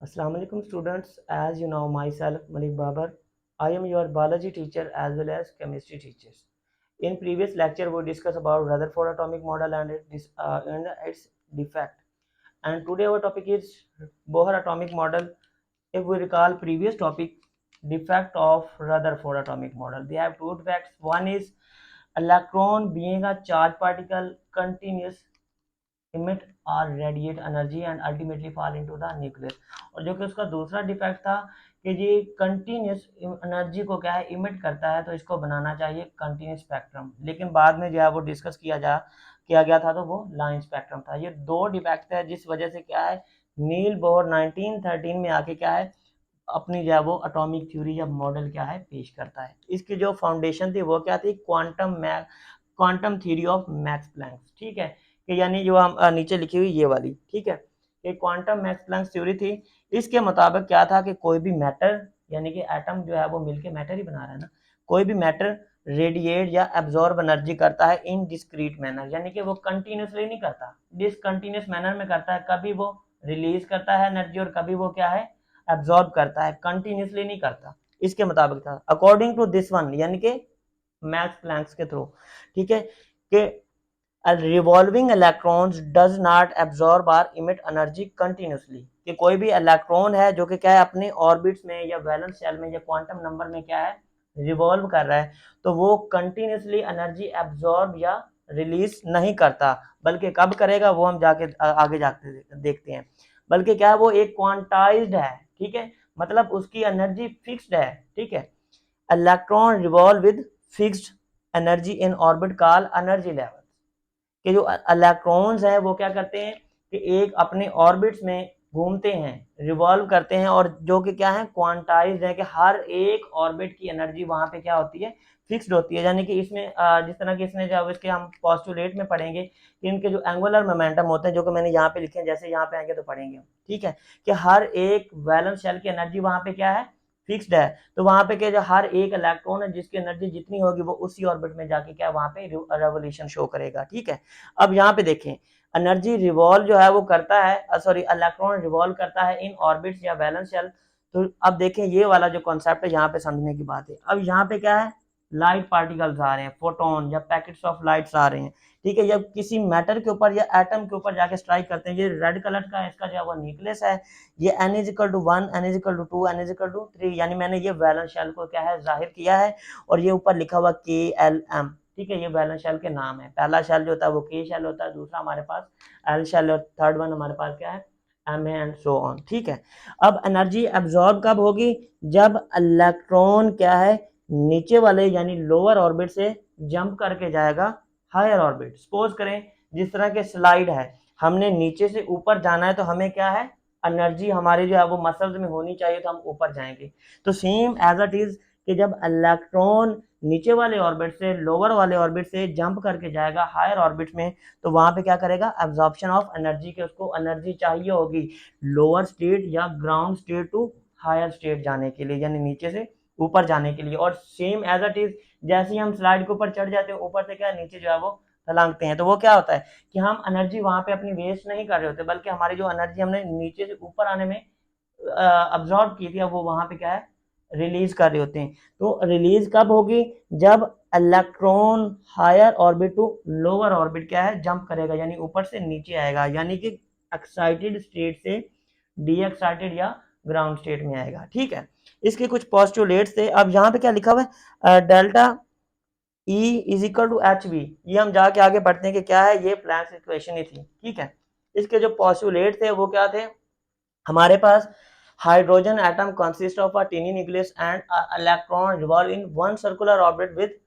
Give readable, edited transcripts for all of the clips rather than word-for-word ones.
Assalamu alaikum students. As you know myself Malik Babar, I am your biology teacher as well as chemistry teachers. In previous lecture we discussed about Rutherford atomic model and its defect. And today our topic is Bohr atomic model. If we recall previous topic, defect of Rutherford atomic model. They have two defects. One is electron being a charged particle continuous emit और radiate energy and ultimately fall into the nucleus. और जो कि उसका दूसरा defect था कि ये continuous energy को क्या है इमिट करता है, तो इसको बनाना चाहिए कंटिन्यूस स्पेक्ट्रम, लेकिन बाद में जो है वो डिस्कस किया गया था तो वो लाइन स्पेक्ट्रम था। ये दो डिफेक्ट है जिस वजह से क्या है नील बोहर 1913 में आके क्या है अपनी जो है वो अटोमिक थ्योरी या मॉडल क्या है पेश करता है। इसकी जो फाउंडेशन थी वो क्या थी quantum theory of Max Planck. ठीक है, कि यानी जो हम नीचे लिखी हुई ये वाली, ठीक है, ये क्वांटम मैक्स प्लैंक थ्योरी थी। इसके मुताबिक क्या था कि कोई भी मैटर यानी कि एटम जो है वो मिलके मैटर ही बना रहा है ना, कोई भी मैटर रेडिएट या एब्जॉर्ब एनर्जी करता है इन डिस्क्रीट मैनर, यानी कि वो कंटिन्यूसली नहीं करता, डिसकंटिन्यूस मैनर में करता है। कभी वो रिलीज करता है एनर्जी और कभी वो क्या है एब्जॉर्ब करता है, कंटिन्यूसली नहीं करता। इसके मुताबिक था अकॉर्डिंग टू दिस वन, यानी कि मैक्स प्लैंक्स के थ्रू, ठीक है, कि revolving electrons does not absorb और इमिट एनर्जी कंटिन्यूसली, कि कोई भी इलेक्ट्रॉन है जो कि क्या है अपने ऑर्बिट्स में या वैलेंस शेल में या क्वांटम नंबर में क्या है रिवॉल्व कर रहा है, तो वो कंटिन्यूसली एनर्जी एब्जॉर्ब या रिलीज नहीं करता, बल्कि कब करेगा वो हम जाके आगे जाके देखते हैं। बल्कि क्या है वो एक क्वांटाइज्ड है, ठीक है, मतलब उसकी एनर्जी फिक्स्ड है, ठीक है। Electron revolve with fixed energy in orbit call energy level, कि जो इलेक्ट्रॉन्स हैं वो क्या करते हैं कि एक अपने ऑर्बिट्स में घूमते हैं, रिवॉल्व करते हैं, और जो कि क्या है क्वांटाइज्ड है, कि हर एक ऑर्बिट की एनर्जी वहां पे क्या होती है फिक्स्ड होती है। यानी कि इसमें जिस तरह के इसमें जो इसके हम पोस्टुलेट में पढ़ेंगे कि इनके जो एंगुलर मोमेंटम होते हैं, जो कि मैंने यहाँ पे लिखे हैं, जैसे यहाँ पे आएंगे तो पढ़ेंगे, ठीक है, कि हर एक वैलेंस शेल की एनर्जी वहां पे क्या है फिक्स्ड है। तो वहां पे क्या जो हर एक इलेक्ट्रॉन है जिसकी एनर्जी जितनी होगी वो उसी ऑर्बिट में जाके क्या वहां पे रेवोल्यूशन शो करेगा, ठीक है। अब यहाँ पे देखें एनर्जी रिवॉल्व जो है वो करता है, सॉरी इलेक्ट्रॉन रिवॉल्व करता है इन ऑर्बिट्स या वैलेंस शेल। तो अब देखें ये वाला जो कॉन्सेप्ट है यहाँ पे समझने की बात है। अब यहाँ पे क्या है लाइट पार्टिकल्स आ रहे हैं, फोटोन या पैकेट्स ऑफ लाइट्स आ रहे हैं, ठीक है, जब किसी मैटर के ऊपर या एटम के ऊपर जाके स्ट्राइक करते हैं, ये रेड कलर का इसका जो है वो न्यूक्लियस है, ये n=1 n=2 n=3, यानी मैंने ये वैलेंस शेल को क्या है जाहिर किया है, और ये ऊपर लिखा हुआ KLM, ठीक है, ये वैलेंस शेल के नाम है। पहला शेल जो होता है वो K शेल होता है, दूसरा हमारे पास L शेल, और थर्ड वन हमारे पास क्या है M है, एंड सो ऑन, ठीक है। अब एनर्जी एब्जॉर्ब कब होगी, जब इलेक्ट्रॉन क्या है नीचे वाले यानी लोअर ऑर्बिट से जंप करके जाएगा हायर ऑर्बिट। सपोज करें जिस तरह के स्लाइड है, हमने नीचे से ऊपर जाना है, तो हमें क्या है एनर्जी हमारी जो है वो मसल्स में होनी चाहिए, तो हम ऊपर जाएंगे। तो सेम एज इट इज कि जब इलेक्ट्रॉन नीचे वाले ऑर्बिट से लोअर वाले ऑर्बिट से जंप करके जाएगा हायर ऑर्बिट में, तो वहां पे क्या करेगा एब्जॉर्प्शन ऑफ एनर्जी, के उसको एनर्जी चाहिए होगी लोअर स्टेट या ground state to higher state जाने के लिए, यानी नीचे से ऊपर जाने के लिए। और सेम एज इट इज जैसे ही हम स्लाइड के ऊपर चढ़ जाते हैं, ऊपर से क्या नीचे जो है वो छलांगते हैं, तो वो क्या होता है कि हम एनर्जी वहां पे अपनी वेस्ट नहीं कर रहे होते, बल्कि हमारी जो एनर्जी हमने नीचे से ऊपर आने में अब्जॉर्ब की थी, अब वो वहां पे क्या है रिलीज कर रहे होते हैं। तो रिलीज कब होगी, जब electron higher orbit to lower orbit क्या है जंप करेगा, यानी ऊपर से नीचे आएगा, यानी कि एक्साइटेड स्टेट से डी एक्साइटेड या ग्राउंड स्टेट में आएगा, ठीक है। इसके कुछ पॉस्टुलेट्स थे। अब यहाँ पे क्या लिखा हुआ है डेल्टा E=HV, ये हम जाके आगे पढ़ते हैं कि क्या है, ये प्लैंक्स इक्वेशन ही थी, ठीक है। इसके जो पॉस्टुलेट थे वो क्या थे, हमारे पास hydrogen atom consist of a tiny nucleus and electron revolve in one circular orbit with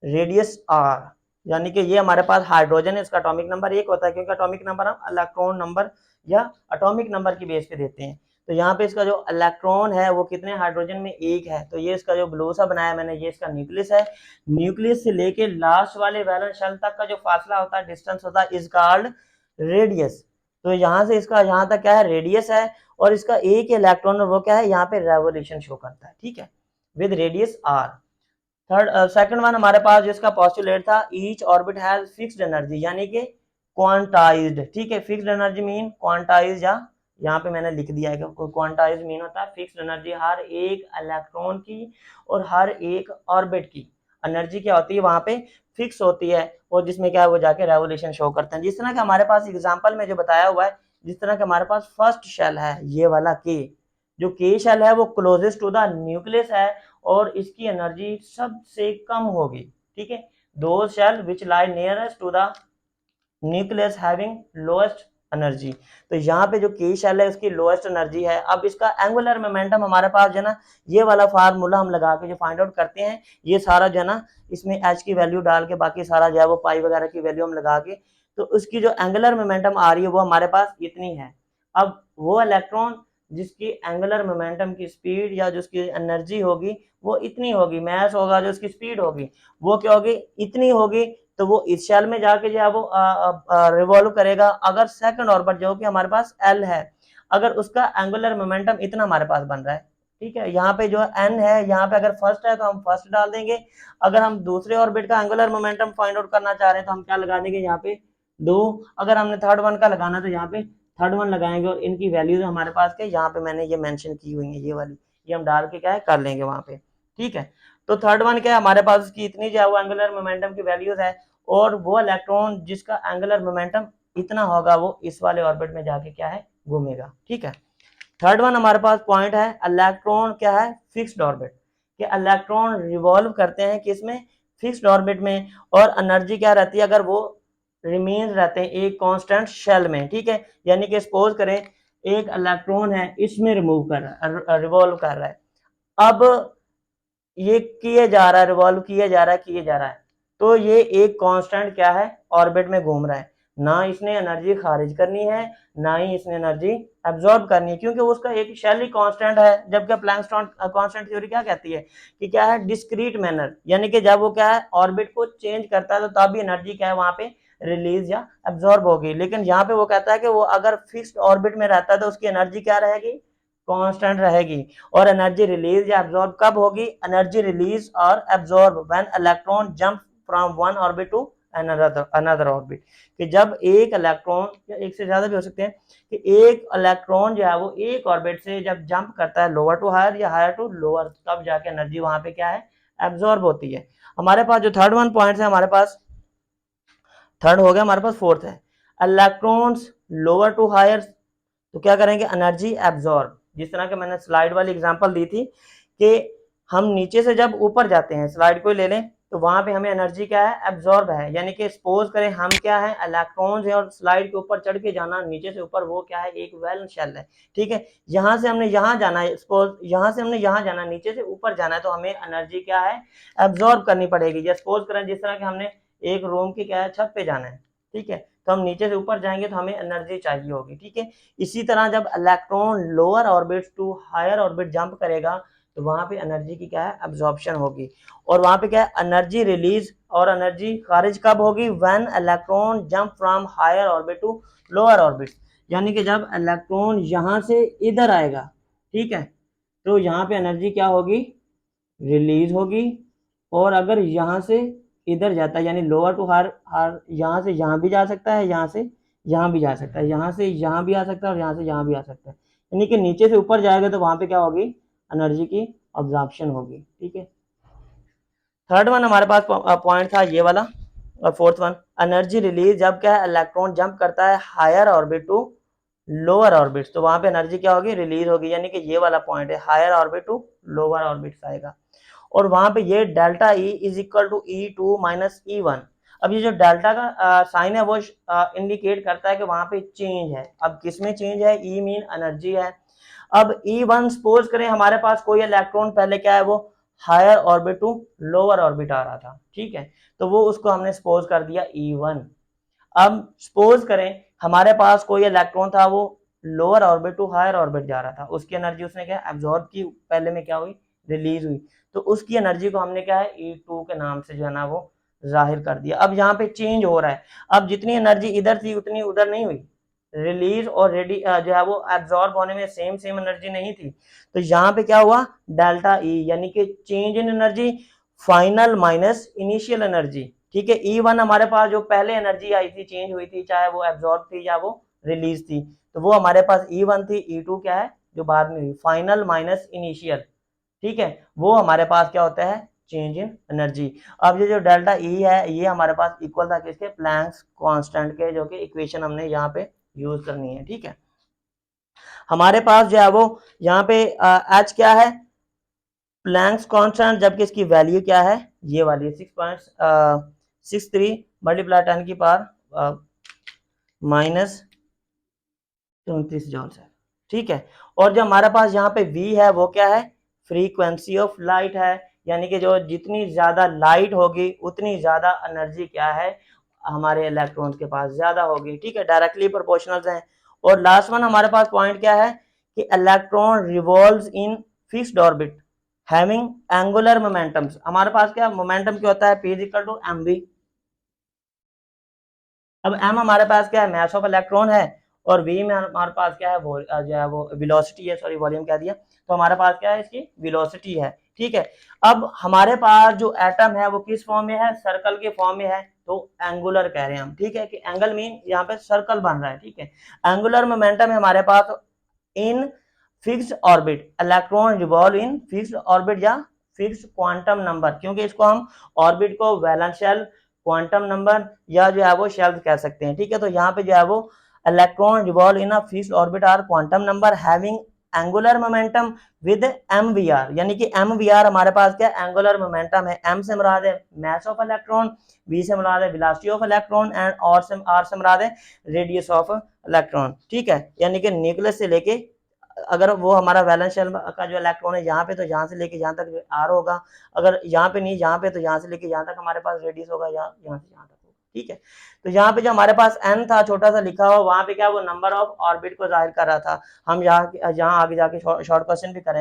radius r, यानी कि ये हमारे पास हाइड्रोजन है, इसका एटॉमिक नंबर 1 होता है, क्योंकि एटॉमिक नंबर हम इलेक्ट्रॉन नंबर या एटॉमिक नंबर की बेस पे देते हैं। तो यहाँ पे इसका जो इलेक्ट्रॉन है वो कितने हाइड्रोजन में 1 है, तो ये इसका जो ब्लू सा बनाया मैंने ये इसका न्यूक्लियस है। न्यूक्लियस से लेके लास्ट वाले वैलेंस शेल तक का जो फासला होता है डिस्टेंस होता है इज कॉल्ड रेडियस। तो यहाँ से इसका यहाँ तक क्या है रेडियस है, और इसका एक इलेक्ट्रॉन वो क्या है यहाँ पे रेवोल्यूशन शो करता है, ठीक है, with radius r। Third second one हमारे पास जिसका पॉस्टुलेट था each orbit has fixed energy, यानी कि क्वांटाइज्ड, ठीक है, फिक्स्ड एनर्जी मीन क्वांटाइज्ड या यहाँ पे मैंने लिख दिया है कि क्वांटाइज मीन होता है फिक्स्ड एनर्जी, हर एक इलेक्ट्रॉन की और हर एक ऑर्बिट की एनर्जी क्या होती है वहां पे फिक्स होती है, और जिसमें क्या है वो जाके रेवोल्यूशन शो करते हैं। जिस तरह के हमारे पास एग्जांपल में जो बताया हुआ है, जिस तरह के हमारे पास फर्स्ट शेल है ये वाला के, जो के शेल है वो क्लोजेस्ट टू द न्यूक्लियस है और इसकी एनर्जी सबसे कम होगी, ठीक है। दो shell which lie nearest to the nucleus having lowest energy, तो यहाँ पे जो के शेल है उसकी लोएस्ट एनर्जी है। अब इसका एंगुलर मोमेंटम हमारे पास जो है ना, ये वाला फार्मूला हम लगा के जो फाइंड आउट करते हैं, ये सारा जो है ना इसमें एच की वैल्यू डाल के बाकी सारा जो है वो पाई वगैरह की वैल्यू हम लगा के, तो उसकी जो एंगुलर मोमेंटम आ रही है वो हमारे पास इतनी है। अब वो इलेक्ट्रॉन जिसकी एंगुलर मोमेंटम की स्पीड या जो उसकी एनर्जी होगी वो इतनी होगी, मैस होगा जो उसकी स्पीड होगी वो क्या होगी, इतनी होगी, तो वो इस शेल में जाके जो है वो रिवॉल्व करेगा। अगर सेकंड ऑर्बिट जो कि हमारे पास एल है, अगर उसका एंगुलर मोमेंटम इतना हमारे पास बन रहा है, ठीक है, यहाँ पे जो एन है, यहाँ पे अगर फर्स्ट है तो हम फर्स्ट डाल देंगे। अगर हम दूसरे ऑर्बिट का एंगुलर मोमेंटम फाइंड आउट करना चाह रहे हैं तो हम क्या लगा देंगे यहाँ पे 2। अगर हमने थर्ड वन का लगाना तो यहाँ पे थर्ड वन लगाएंगे, और इनकी वैल्यूज हमारे पास के यहाँ पे मैंने ये मेंशन की हुई है, ये वाली ये हम डाल के क्या है कर लेंगे वहां पे, ठीक है। तो थर्ड वन क्या है हमारे पास, उसकी इतनी जो है वो एंगुलर मोमेंटम की वैल्यूज है, और वो इलेक्ट्रॉन जिसका एंगुलर मोमेंटम इतना होगा वो इस वाले ऑर्बिट में जाके क्या है घूमेगा, ठीक है। थर्ड वन हमारे पास पॉइंट है इलेक्ट्रॉन क्या है फिक्स्ड ऑर्बिट, कि इलेक्ट्रॉन रिवॉल्व करते हैं किसमें, फिक्स्ड ऑर्बिट में, और एनर्जी क्या रहती है अगर वो रिमेन्स रहते हैं एक कांस्टेंट शेल में, ठीक है। यानी कि सपोज करें एक इलेक्ट्रॉन है इसमें रिमूव कर रहा है, रिवॉल्व कर रहा है, अब ये किए जा रहा है, रिवॉल्व किए जा रहा है, किए जा रहा है, तो ये एक कांस्टेंट क्या है ऑर्बिट में घूम रहा है, ना इसने एनर्जी खारिज करनी है ना ही इसने एनर्जी एब्जॉर्ब करनी है, क्योंकि उसका एक शेल ही कांस्टेंट है। जबकि प्लैंकटन कांस्टेंट थ्योरी क्या कहती है कि क्या है डिस्क्रीट मैनर, यानी कि जब वो क्या है ऑर्बिट को चेंज करता है तो तभी एनर्जी क्या है वहां पे रिलीज या एब्जॉर्ब होगी। लेकिन यहाँ पे वो कहता है कि वो अगर फिक्स्ड ऑर्बिट में रहता है तो उसकी एनर्जी क्या रहेगी, कांस्टेंट रहेगी। और एनर्जी रिलीज या एब्जॉर्ब कब होगी, एनर्जी रिलीज और absorb when electron jump from one orbit to another orbit, कि जब एक इलेक्ट्रॉन या एक से ज्यादा भी हो सकते हैं, कि एक इलेक्ट्रॉन जो है वो एक ऑर्बिट से जब जंप करता है लोअर टू हायर या हायर टू लोअर, तब जाके एनर्जी वहां पे क्या है एब्जॉर्ब होती है। हमारे पास जो थर्ड वन पॉइंट है हमारे पास, थर्ड हो गया, हमारे पास फोर्थ है इलेक्ट्रॉन्स लोअर टू हायर, तो क्या करेंगे एनर्जी एब्जॉर्ब। जिस तरह के मैंने स्लाइड वाली एग्जांपल दी थी कि हम नीचे से जब ऊपर जाते हैं, स्लाइड को ले लें, तो वहां पे हमें एनर्जी क्या है एब्जॉर्ब है, यानी कि सपोज करें हम क्या है इलेक्ट्रॉन्स है और स्लाइड के ऊपर चढ़ के जाना नीचे से ऊपर, वो क्या है एक वैलेंस शेल है, ठीक है। यहाँ से हमने यहाँ जाना है, सपोज यहाँ से हमने यहाँ जाना है, नीचे से ऊपर जाना है, तो हमें एनर्जी क्या है एब्जॉर्ब करनी पड़ेगी। या सपोज करें जिस तरह के हमने एक रूम की क्या है छत पे जाना है, ठीक है, तो हम नीचे से ऊपर जाएंगे तो हमें एनर्जी चाहिए होगी, ठीक है। इसी तरह जब electron lower orbit to higher orbit jump करेगा तो वहां पे एनर्जी की क्या है एब्जॉर्प्शन होगी, और वहां पे क्या है एनर्जी रिलीज और एनर्जी खारिज कब होगी, when electron jump from higher orbit to lower orbit, यानी कि जब इलेक्ट्रॉन यहां से इधर आएगा, ठीक है, तो यहाँ पे एनर्जी क्या होगी रिलीज होगी। और अगर यहाँ से इधर जाता है यानी लोअर टू हायर, यहाँ से यहाँ भी जा सकता है, यहाँ से यहाँ भी जा सकता है, यहाँ से यहाँ भी आ सकता है और यहाँ से यहाँ भी आ सकता है, यानी कि नीचे से ऊपर जाएगा तो वहां पे क्या होगी एनर्जी की अब्जॉर्प्शन होगी, ठीक है। थर्ड वन हमारे पास पॉइंट था ये वाला, और फोर्थ वन एनर्जी रिलीज जब क्या है इलेक्ट्रॉन जंप करता है higher orbit to lower orbit, तो वहां पे एनर्जी क्या होगी रिलीज होगी, यानी कि ये वाला पॉइंट है higher orbit to lower orbit आएगा। और वहां पे ये delta E is equal to E2 minus E1। अब ये जो डेल्टा का साइन है वो इंडिकेट करता है कि वहां पे चेंज है। अब किसमें चेंज है, ई मीन एनर्जी है। अब E1 सपोज करें हमारे पास कोई इलेक्ट्रॉन पहले क्या है वो higher orbit to lower orbit आ रहा था, ठीक है, तो वो उसको हमने सपोज कर दिया E1। अब सपोज करें हमारे पास कोई इलेक्ट्रॉन था वो lower orbit to higher orbit जा रहा था, उसकी एनर्जी उसने क्या एब्जॉर्ब की, पहले में क्या हुई रिलीज हुई, तो उसकी एनर्जी को हमने क्या है E2 के नाम से जो है ना वो जाहिर कर दिया। अब यहाँ पे चेंज हो रहा है, अब जितनी एनर्जी इधर थी उतनी उधर नहीं हुई, रिलीज और रेडी जो है वो एब्जॉर्ब होने में सेम सेम एनर्जी नहीं थी, तो यहाँ पे क्या हुआ डेल्टा ई, यानी कि change in energy final minus initial energy, ठीक है। E1 हमारे पास जो पहले एनर्जी आई थी चेंज हुई थी, चाहे वो एब्जॉर्ब थी या वो रिलीज थी, तो वो हमारे पास E1 थी, E2 क्या है जो बाद में हुई, फाइनल माइनस इनिशियल, ठीक है, वो हमारे पास क्या होता है, चेंज इन एनर्जी। अब ये जो डेल्टा E है ये हमारे पास इक्वल था किसके, प्लैंक्स कांस्टेंट के, जो कि इक्वेशन हमने यहाँ पे यूज करनी है, ठीक है। हमारे पास जो है वो यहाँ पे H क्या है, प्लैंक्स कांस्टेंट, जबकि इसकी वैल्यू क्या है, ये वाली 6.63 मल्टीप्लाई 10 की पावर माइनस 34 जॉल है, ठीक है। और जो हमारे पास यहाँ पे V है वो क्या है, फ्रीक्वेंसी ऑफ लाइट है, यानी कि जो जितनी ज्यादा लाइट होगी उतनी ज्यादा एनर्जी क्या है हमारे इलेक्ट्रॉन्स के पास ज्यादा होगी, ठीक है, डायरेक्टली प्रोपोर्शनल है। और लास्ट वन हमारे पास पॉइंट क्या है कि electron revolves in fixed orbit having angular momentums, हमारे पास क्या मोमेंटम क्या होता है, P इक्वल टू mv। अब m हमारे पास क्या है, मास ऑफ इलेक्ट्रॉन है, और v में हमारे पास क्या है, वो जो है वो वेलोसिटी है, सॉरी वॉल्यूम कह दिया, तो हमारे पास क्या है, इसकी वेलोसिटी है, ठीक है। अब हमारे पास जो एटम है वो किस फॉर्म में है, सर्कल के फॉर्म में है, तो एंगुलर कह रहे हैं हम, ठीक है, कि एंगल मीन यहाँ पे सर्कल बन रहा है, ठीक है। एंगुलर मोमेंटम है हमारे पास in fixed orbit, electron revolve in fixed orbit या फिक्स्ड क्वांटम नंबर, क्योंकि इसको हम ऑर्बिट को वैलेंस शेल, क्वांटम नंबर या जो है वो शेल्स कह सकते हैं, ठीक है। तो यहाँ पे जो है वो electron revolve in a fixed orbit or quantum number having angular momentum with mvr, यानी कि mvr हमारे पास क्या एंगुलर मोमेंटम है, m से मुराद है मास ऑफ इलेक्ट्रॉन, v से मुराद है velocity of electron, and r से मुराद है रेडियस ऑफ इलेक्ट्रॉन, ठीक है। यानी कि न्यूक्लियस से लेके, अगर वो हमारा वैलेंस शेल का जो इलेक्ट्रॉन है यहाँ पे, तो यहाँ से लेके यहाँ तक आर होगा, अगर यहाँ पे नहीं यहाँ पे, तो यहाँ से लेके यहाँ तक हमारे पास रेडियस होगा, यहाँ से यहाँ तक होगा, ठीक है। तो यहाँ पे जो हमारे पास n था छोटा सा लिखा हुआ, वहां पे क्या वो नंबर ऑफ ऑर्बिट को जाहिर कर रहा था। हम यहाँ आगे जाके शॉर्ट क्वेश्चन भी करेंगे।